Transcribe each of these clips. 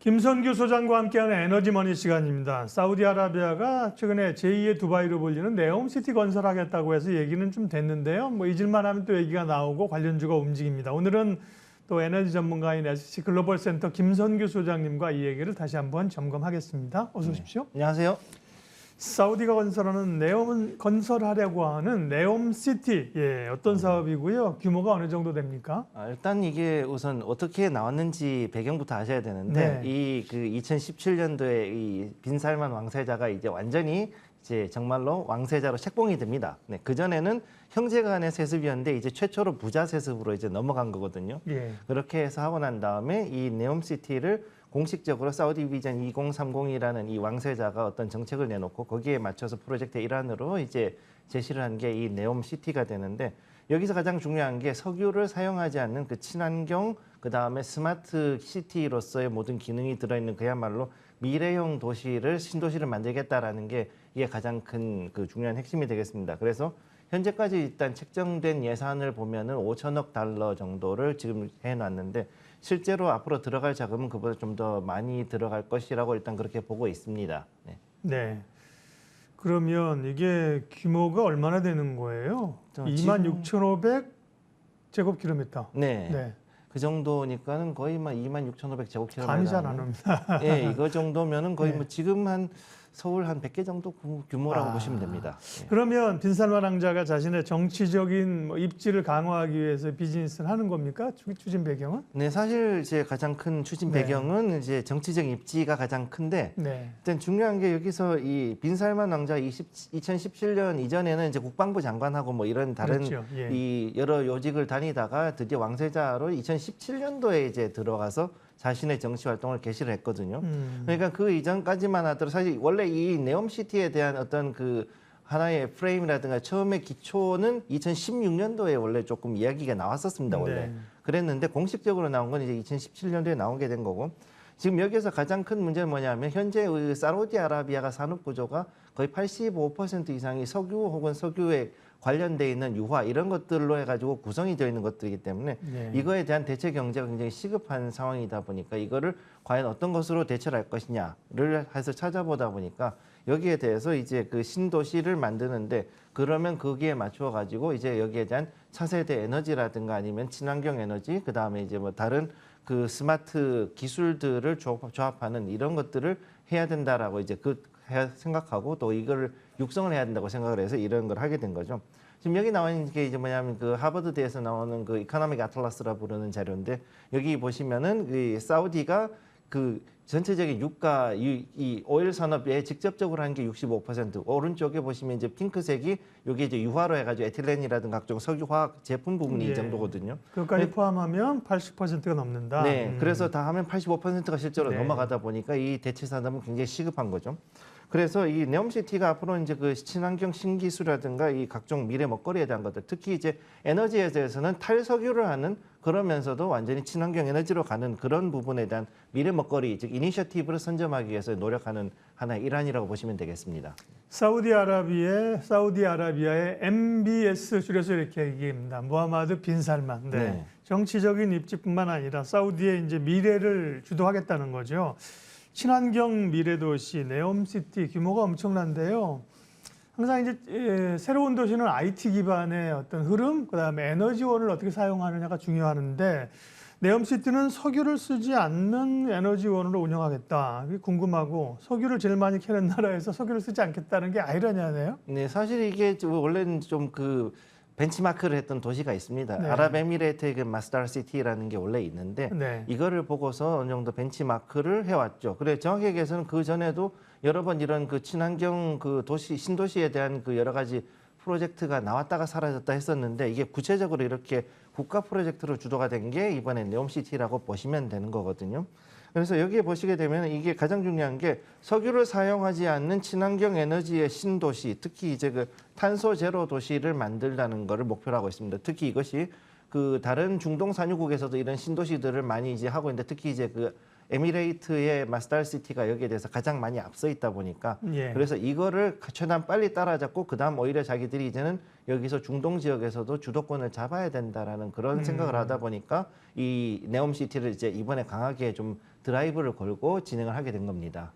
김선규 소장과 함께하는 에너지머니 시간입니다. 사우디아라비아가 최근에 제2의 두바이로 불리는 네옴시티 건설하겠다고 해서 얘기는 좀 됐는데요. 뭐 잊을만 하면 또 얘기가 나오고 관련주가 움직입니다. 오늘은 또 에너지 전문가인 SC 글로벌 센터 김선규 소장님과 이 얘기를 다시 한번 점검하겠습니다. 어서 오십시오. 안녕하세요. 사우디가 건설하려고 하는 네옴시티, 어떤 사업이고요? 규모가 어느 정도 됩니까? 일단 이게 우선 어떻게 나왔는지 배경부터 아셔야 되는데 이 2017년도에 이 빈살만 왕세자가 이제 완전히 이제 정말로 왕세자로 책봉이 됩니다. 네, 그 전에는 형제간의 세습이었는데 이제 최초로 부자 세습으로 이제 넘어간 거거든요. 그렇게 해서 하고 난 다음에 이 네옴시티를 공식적으로 사우디 비전 2030이라는 이 왕세자가 어떤 정책을 내놓고 거기에 맞춰서 프로젝트의 일환으로 이제 제시를 한 게 이 네옴시티가 되는데, 여기서 가장 중요한 게 석유를 사용하지 않는 그 친환경, 그 다음에 스마트 시티로서의 모든 기능이 들어있는 그야말로 미래형 도시를, 신도시를 만들겠다라는 게 이게 가장 큰 그 중요한 핵심이 되겠습니다. 그래서 현재까지 일단 책정된 예산을 보면은 5천억 달러 정도를 지금 해놨는데, 실제로 앞으로 들어갈 자금은 그보다 좀 더 많이 들어갈 것이라고 일단 그렇게 보고 있습니다. 네. 그러면 이게 규모가 얼마나 되는 거예요? 26,500 제곱킬로미터. 네. 그 정도니까는 거의 막 26,500 제곱킬로미터. 감이 잘 안 옵니다. 예, 이거 정도면은 거의 뭐 지금 한 서울 한 100개 정도 규모라고 보시면 됩니다. 그러면 빈살만 왕자가 자신의 정치적인 입지를 강화하기 위해서 비즈니스를 하는 겁니까? 추진 배경은? 네, 사실 이제 가장 큰 추진 배경은 이제 정치적 입지가 가장 큰데, 일단 중요한 게 여기서 이 빈살만 왕자 2017년 이전에는 이제 국방부 장관하고 뭐 이런 다른 이 여러 요직을 다니다가 드디어 왕세자로 2017년도에 이제 들어가서 자신의 정치 활동을 개시를 했거든요. 그러니까 그 이전까지만 하더라도 사실 원래 이 네옴시티에 대한 어떤 그 하나의 프레임이라든가 처음에 기초는 2016년도에 원래 조금 이야기가 나왔었습니다. 원래 그랬는데 공식적으로 나온 건 이제 2017년도에 나오게 된 거고, 지금 여기서 가장 큰 문제는 뭐냐면 현재 사우디아라비아가 산업 구조가 거의 85% 이상이 석유 혹은 석유에 관련돼 있는 유화 이런 것들로 해가지고 구성이 되어 있는 것들이기 때문에 이거에 대한 대체 경제가 굉장히 시급한 상황이다 보니까 이거를 과연 어떤 것으로 대처를 할 것이냐를 해서 찾아보다 보니까 여기에 대해서 이제 그 신도시를 만드는데, 그러면 거기에 맞춰 가지고 이제 여기에 대한 차세대 에너지라든가 아니면 친환경 에너지, 그 다음에 이제 뭐 다른 그 스마트 기술들을 조합하는 이런 것들을 해야 된다라고 이제 생각하고 또 이걸 육성을 해야 된다고 생각을 해서 이런 걸 하게 된 거죠. 지금 여기 나와 있는 게 이제 뭐냐면 그 하버드대에서 나오는 그 이코노믹 아틀라스라 부르는 자료인데, 여기 보시면은 그 사우디가 그 전체적인 유가 이 오일 산업에 직접적으로 한 게 65%, 오른쪽에 보시면 이제 핑크색이 여기 이제 유화로 해가지고 에틸렌이라든가 각종 석유 화학 제품 부분이 이 정도거든요. 그것까지 포함하면 80%가 넘는다. 그래서 다 하면 85%가 실제로 넘어가다 보니까 이 대체 산업은 굉장히 시급한 거죠. 그래서 이 네옴시티가 앞으로 이제 그 친환경 신기술이라든가 이 각종 미래 먹거리에 대한 것들, 특히 이제 에너지에 대해서는 탈석유를 하는, 그러면서도 완전히 친환경 에너지로 가는 그런 부분에 대한 미래 먹거리, 즉 이니셔티브를 선점하기 위해서 노력하는 하나의 일환이라고 보시면 되겠습니다. 사우디아라비아의 MBS 줄여서 이렇게 얘기합니다. 무하마드 빈 살만. 정치적인 입지뿐만 아니라 사우디의 이제 미래를 주도하겠다는 거죠. 친환경 미래도시 네옴시티 규모가 엄청난데요. 항상 이제 새로운 도시는 IT 기반의 어떤 흐름, 그다음에 에너지원을 어떻게 사용하느냐가 중요하는데, 네옴시티는 석유를 쓰지 않는 에너지원으로 운영하겠다. 이게 궁금하고, 석유를 제일 많이 캐는 나라에서 석유를 쓰지 않겠다는 게 아이러니하네요. 네, 사실 이게 원래는 좀 그 벤치마크를 했던 도시가 있습니다. 아랍에미레이트의 그 마스다르시티라는 게 원래 있는데 이거를 보고서 어느 정도 벤치마크를 해왔죠. 그래 정확히 얘기해서는 그 전에도 여러 번 이런 그 친환경 그 도시 신도시에 대한 그 여러 가지 프로젝트가 나왔다가 사라졌다 했었는데, 이게 구체적으로 이렇게 국가 프로젝트로 주도가 된 게 이번에 네옴시티라고 보시면 되는 거거든요. 그래서 여기에 보시게 되면 이게 가장 중요한 게 석유를 사용하지 않는 친환경 에너지의 신도시, 특히 이제 그 탄소 제로 도시를 만들다는 것을 목표로 하고 있습니다. 특히 이것이 그 다른 중동 산유국에서도 이런 신도시들을 많이 이제 하고 있는데, 특히 이제 그 에미레이트의 마스달시티가 여기에 대해서 가장 많이 앞서 있다 보니까 그래서 이거를 최대한 빨리 따라잡고 그다음 오히려 자기들이 이제는 여기서 중동 지역에서도 주도권을 잡아야 된다라는 그런 생각을 하다 보니까 이 네옴시티를 이제 이번에 강하게 좀 드라이브를 걸고 진행을 하게 된 겁니다.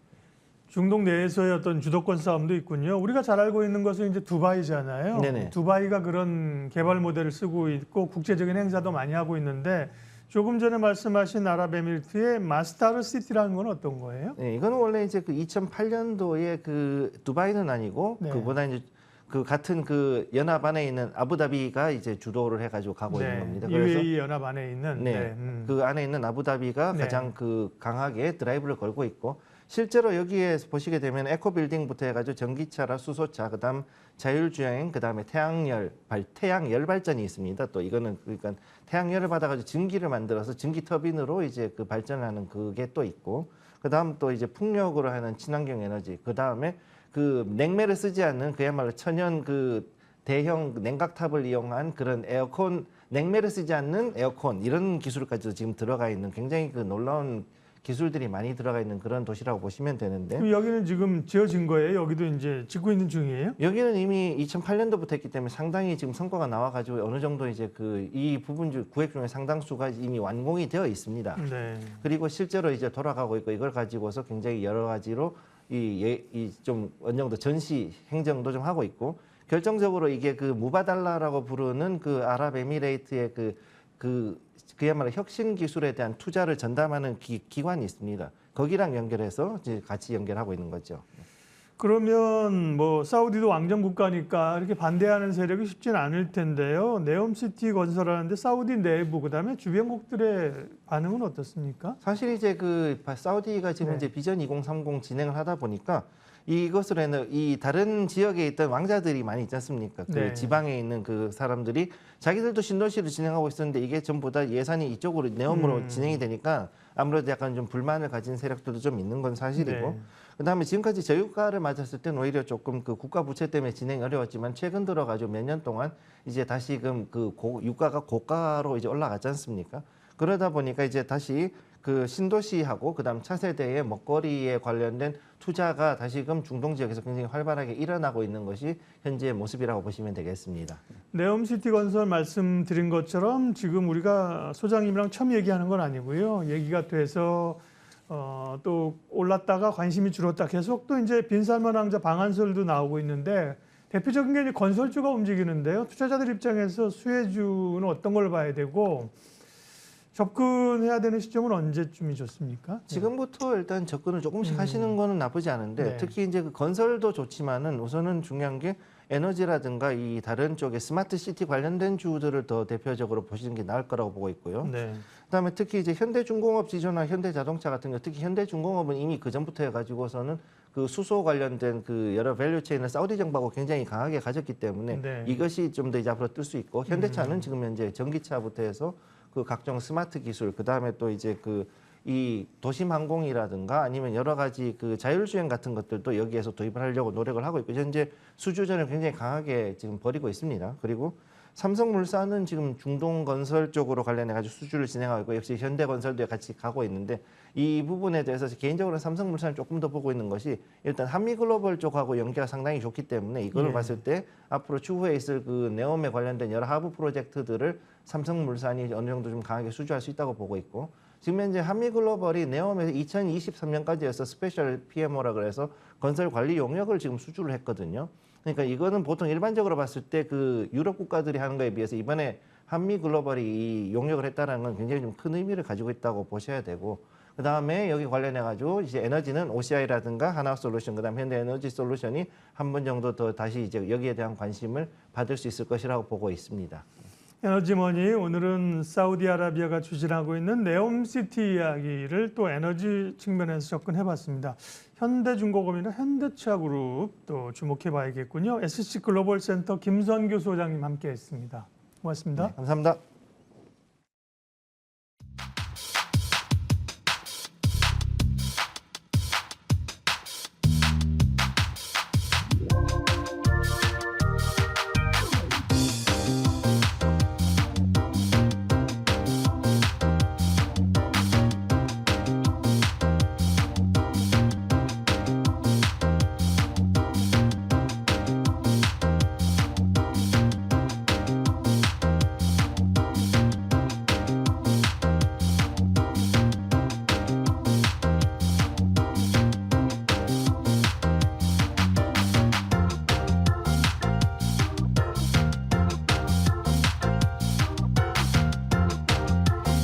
중동 내에서의 어떤 주도권 싸움도 있군요. 우리가 잘 알고 있는 것은 이제 두바이잖아요. 네네. 두바이가 그런 개발 모델을 쓰고 있고 국제적인 행사도 많이 하고 있는데 조금 전에 말씀하신 아랍에미리트의 마스타르 시티라는 건 어떤 거예요? 네, 이거는 원래 이제 그 2008년도에 그 두바이는 아니고 네. 그보다 이제 그 같은 그 연합 안에 있는 아부다비가 이제 주도를 해가지고 가고 있는 겁니다. UAE 연합 안에 있는 그 안에 있는 아부다비가 가장 그 강하게 드라이브를 걸고 있고 실제로 여기에 보시게 되면 에코빌딩부터 해가지고 전기차라 수소차, 그다음 자율주행, 그다음에 태양열 발전이 있습니다. 또 이거는 그러니까 태양열을 받아가지고 전기를 만들어서 전기 터빈으로 이제 그 발전하는 그게 또 있고, 그다음 또 이제 풍력으로 하는 친환경 에너지, 그다음에 그 냉매를 쓰지 않는 그야말로 천연 그 대형 냉각탑을 이용한 그런 에어컨, 냉매를 쓰지 않는 에어컨 이런 기술까지도 지금 들어가 있는 굉장히 그 놀라운 기술들이 많이 들어가 있는 그런 도시라고 보시면 되는데. 그럼 여기는 지금 지어진 거예요? 여기도 이제 짓고 있는 중이에요? 여기는 이미 2008년도부터 했기 때문에 상당히 지금 성과가 나와가지고 어느 정도 이제 그 이 부분 구획 중에 상당수가 이미 완공이 되어 있습니다. 네. 그리고 실제로 이제 돌아가고 있고 이걸 가지고서 굉장히 여러 가지로 이 좀 어느 정도 전시 행정도 좀 하고 있고 결정적으로 이게 그 무바달라라고 부르는 그 아랍에미레이트의 그야말로 혁신 기술에 대한 투자를 전담하는 기관이 있습니다. 거기랑 연결해서 이제 같이 연결하고 있는 거죠. 그러면 뭐 사우디도 왕정 국가니까 이렇게 반대하는 세력이 쉽지는 않을 텐데요. 네옴시티 건설하는데 사우디 내부 그다음에 주변국들의 반응은 어떻습니까? 사실 이제 그 사우디가 지금 네. 이제 비전 2030 진행을 하다 보니까 이것을 이 다른 지역에 있던 왕자들이 많이 있지 않습니까? 그 네. 지방에 있는 그 사람들이 자기들도 신도시를 진행하고 있었는데 이게 전부 다 예산이 이쪽으로 네옴으로 진행이 되니까 아무래도 약간 좀 불만을 가진 세력들도 좀 있는 건 사실이고 네. 그다음에 지금까지 저유가를 맞았을 때는 오히려 조금 그 국가 부채 때문에 진행이 어려웠지만 최근 들어가지고 몇 년 동안 이제 다시금 유가가 고가로 이제 올라갔지 않습니까? 그러다 보니까 이제 다시 그 신도시하고 그다음 차세대의 먹거리에 관련된 투자가 다시금 중동 지역에서 굉장히 활발하게 일어나고 있는 것이 현재의 모습이라고 보시면 되겠습니다. 네옴시티 건설 말씀드린 것처럼 지금 우리가 소장님이랑 처음 얘기하는 건 아니고요. 얘기가 돼서 또 올랐다가 관심이 줄었다 계속 또 이제 빈살만 왕자 방한설도 나오고 있는데 대표적인 게 이제 건설주가 움직이는데요. 투자자들 입장에서 수혜주는 어떤 걸 봐야 되고 접근해야 되는 시점은 언제쯤이 좋습니까? 지금부터 일단 접근을 조금씩 하시는 거는 나쁘지 않은데 네. 특히 이제 그 건설도 좋지만은 우선은 중요한 게 에너지라든가 이 다른 쪽에 스마트 시티 관련된 주들을 더 대표적으로 보시는 게 나을 거라고 보고 있고요. 네. 그다음에 특히 이제 현대중공업 지주나 현대자동차 같은 경우 특히 현대중공업은 이미 그 전부터 해가지고서는 그 수소 관련된 그 여러 밸류체인을 사우디 정부하고 굉장히 강하게 가졌기 때문에 네. 이것이 좀 더 이제 앞으로 뜰 수 있고 현대차는 지금 현재 전기차부터 해서 그 각종 스마트 기술 그다음에 또 이제 이 도심 항공이라든가 아니면 여러 가지 그 자율주행 같은 것들도 여기에서 도입을 하려고 노력을 하고 있고 현재 수주전을 굉장히 강하게 지금 벌이고 있습니다. 그리고 삼성물산은 지금 중동 건설 쪽으로 관련해 가지고 수주를 진행하고 있고 역시 현대건설도 같이 가고 있는데 이 부분에 대해서 개인적으로는 삼성물산을 조금 더 보고 있는 것이 일단 한미글로벌 쪽하고 연계가 상당히 좋기 때문에 이걸 예. 봤을 때 앞으로 추후에 있을 그 네옴에 관련된 여러 하부 프로젝트들을 삼성물산이 어느 정도 좀 강하게 수주할 수 있다고 보고 있고 지금 현재 한미글로벌이 네옴에서 2023년까지여서 스페셜 PMO라 그래서 건설 관리 용역을 지금 수주를 했거든요. 그러니까 이거는 보통 일반적으로 봤을 때 그 유럽 국가들이 하는 거에 비해서 이번에 한미글로벌이 이 용역을 했다는 건 굉장히 좀 큰 의미를 가지고 있다고 보셔야 되고 그다음에 여기 관련해 가지고 이제 에너지는 OCI라든가 하나솔루션 그다음 현대에너지솔루션이 한 번 정도 더 다시 이제 여기에 대한 관심을 받을 수 있을 것이라고 보고 있습니다. 에너지머니 오늘은 사우디아라비아가 추진하고 있는 네옴시티 이야기를 또 에너지 측면에서 접근해봤습니다. 현대중공업이나 현대차그룹 또 주목해봐야겠군요. SC 글로벌 센터 김선규 소장님 함께했습니다. 고맙습니다. 네, 감사합니다.